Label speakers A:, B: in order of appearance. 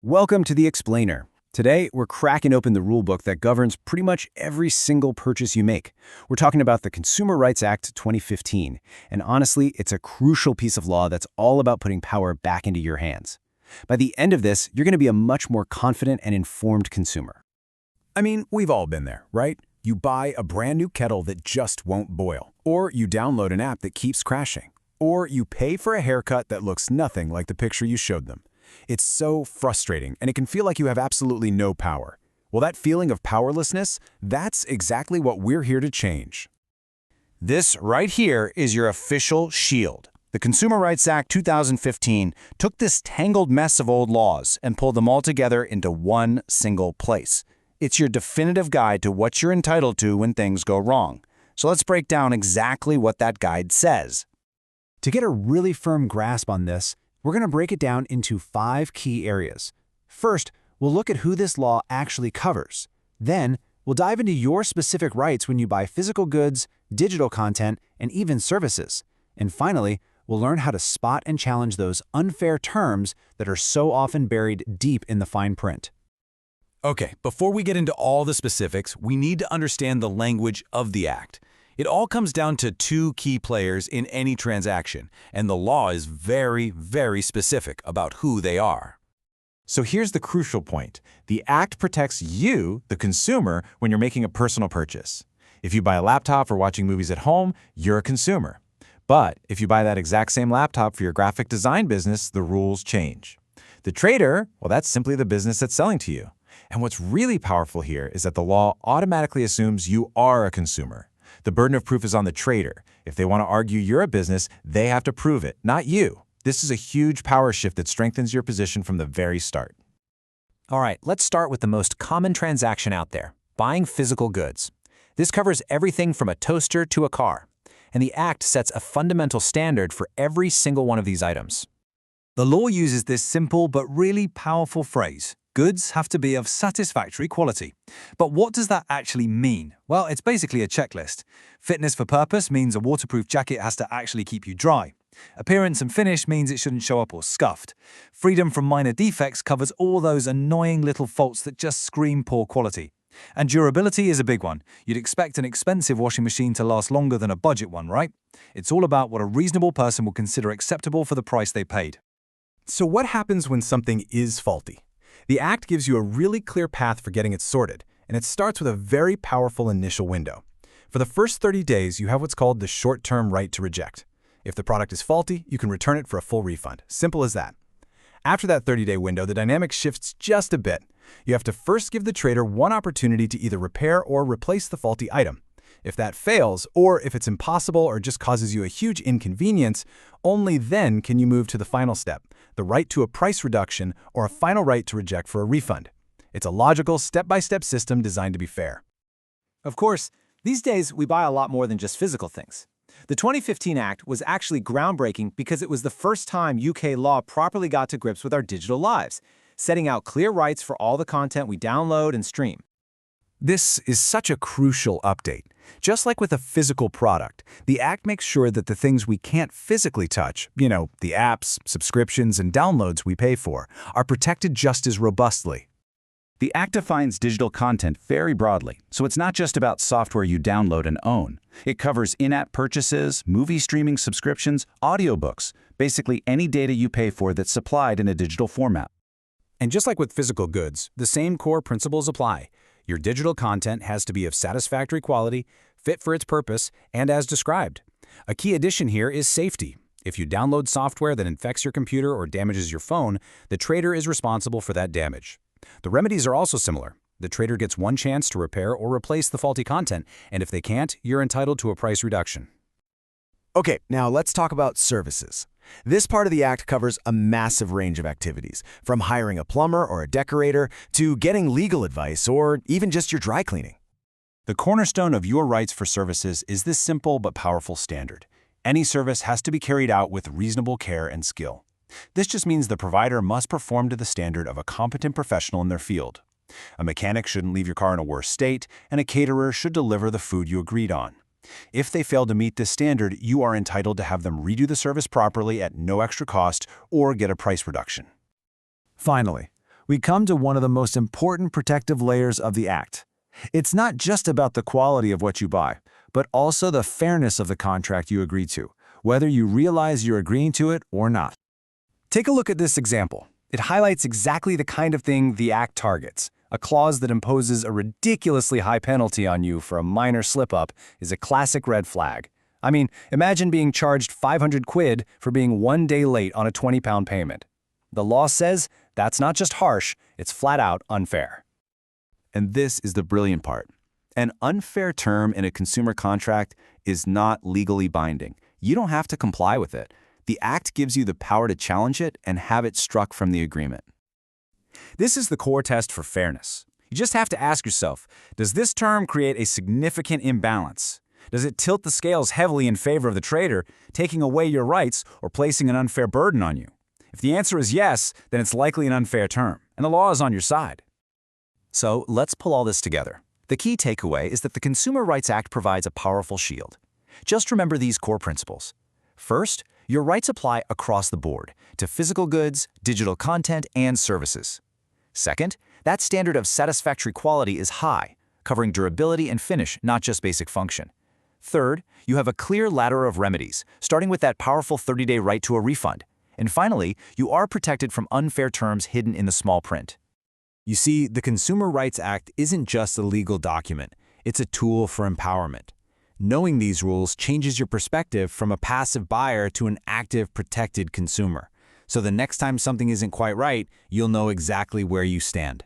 A: Welcome to The Explainer. Today, we're cracking open the rulebook that governs pretty much every single purchase you make. We're talking about the Consumer Rights Act 2015, and honestly, it's a crucial piece of law that's all about putting power back into your hands. By the end of this, you're going to be a much more confident and informed consumer.
B: I mean, we've all been there, right? You buy a brand new kettle that just won't boil, or you download an app that keeps crashing, or you pay for a haircut that looks nothing like the picture you showed them. It's so frustrating, and it can feel like you have absolutely no power. Well, that feeling of powerlessness, that's exactly what we're here to change.
C: This right here is your official shield. The Consumer Rights Act 2015 took this tangled mess of old laws and pulled them all together into one single place. It's your definitive guide to what you're entitled to when things go wrong. So let's break down exactly what that guide says.
B: To get a really firm grasp on this, we're going to break it down into 5 key areas. First, we'll look at who this law actually covers. Then, we'll dive into your specific rights when you buy physical goods, digital content, and even services. And finally, we'll learn how to spot and challenge those unfair terms that are so often buried deep in the fine print. Okay, before we get into all the specifics, we need to understand the language of the Act. It all comes down to 2 key players in any transaction, and the law is very, very specific about who they are.
D: So here's the crucial point. The Act protects you, the consumer, when you're making a personal purchase. If you buy a laptop or watching movies at home, you're a consumer. But if you buy that exact same laptop for your graphic design business, the rules change. The trader, well, that's simply the business that's selling to you. And what's really powerful here is that the law automatically assumes you are a consumer. The burden of proof is on the trader. If they want to argue you're a business, they have to prove it, not you. This is a huge power shift that strengthens your position from the very start.
E: All right, let's start with the most common transaction out there, buying physical goods. This covers everything from a toaster to a car, and the Act sets a fundamental standard for every single one of these items.
F: The law uses this simple but really powerful phrase: goods have to be of satisfactory quality. But what does that actually mean? Well, it's basically a checklist. Fitness for purpose means a waterproof jacket has to actually keep you dry. Appearance and finish means it shouldn't show up or scuffed. Freedom from minor defects covers all those annoying little faults that just scream poor quality. And durability is a big one. You'd expect an expensive washing machine to last longer than a budget one, right? It's all about what a reasonable person will consider acceptable for the price they paid.
B: So what happens when something is faulty? The Act gives you a really clear path for getting it sorted, and it starts with a very powerful initial window. For the first 30 days, you have what's called the short-term right to reject. If the product is faulty, you can return it for a full refund. Simple as that. After that 30-day window, the dynamic shifts just a bit. You have to first give the trader one opportunity to either repair or replace the faulty item. If that fails, or if it's impossible or just causes you a huge inconvenience, only then can you move to the final step, the right to a price reduction or a final right to reject for a refund. It's a logical, step-by-step system designed to be fair.
E: Of course, these days we buy a lot more than just physical things. The 2015 Act was actually groundbreaking because it was the first time UK law properly got to grips with our digital lives, setting out clear rights for all the content we download and stream.
B: This is such a crucial update. Just like with a physical product, the Act makes sure that the things we can't physically touch, the apps, subscriptions, and downloads we pay for, are protected just as robustly.
C: The Act defines digital content very broadly, so it's not just about software you download and own. It covers in-app purchases, movie streaming subscriptions, audiobooks, basically any data you pay for that's supplied in a digital format.
B: And just like with physical goods, the same core principles apply. Your digital content has to be of satisfactory quality, fit for its purpose, and as described. A key addition here is safety. If you download software that infects your computer or damages your phone, the trader is responsible for that damage. The remedies are also similar. The trader gets one chance to repair or replace the faulty content, and if they can't, you're entitled to a price reduction.
G: Okay, now let's talk about services. This part of the Act covers a massive range of activities, from hiring a plumber or a decorator to getting legal advice or even just your dry cleaning.
C: The cornerstone of your rights for services is this simple but powerful standard. Any service has to be carried out with reasonable care and skill. This just means the provider must perform to the standard of a competent professional in their field. A mechanic shouldn't leave your car in a worse state, and a caterer should deliver the food you agreed on. If they fail to meet this standard, you are entitled to have them redo the service properly at no extra cost or get a price reduction.
B: Finally,
F: we come to one of the most important protective layers of the Act. It's not just about the quality of what you buy, but also the fairness of the contract you agree to, whether you realize you're agreeing to it or not.
A: Take a look at this example. It highlights exactly the kind of thing the Act targets. A clause that imposes a ridiculously high penalty on you for a minor slip-up is a classic red flag. I mean, imagine being charged 500 quid for being 1 day late on a 20-pound payment. The law says that's not just harsh, it's flat out unfair.
C: And this is the brilliant part. An unfair term in a consumer contract is not legally binding. You don't have to comply with it. The Act gives you the power to challenge it and have it struck from the agreement.
E: This is the core test for fairness. You just have to ask yourself, does this term create a significant imbalance? Does it tilt the scales heavily in favor of the trader, taking away your rights or placing an unfair burden on you? If the answer is yes, then it's likely an unfair term, and the law is on your side.
A: So let's pull all this together. The key takeaway is that the Consumer Rights Act provides a powerful shield. Just remember these core principles. First, your rights apply across the board to physical goods, digital content, and services. Second, that standard of satisfactory quality is high, covering durability and finish, not just basic function. Third, you have a clear ladder of remedies, starting with that powerful 30-day right to a refund. And finally, you are protected from unfair terms hidden in the small print.
B: You see, the Consumer Rights Act isn't just a legal document, it's a tool for empowerment. Knowing these rules changes your perspective from a passive buyer to an active, protected consumer. So the next time something isn't quite right, you'll know exactly where you stand.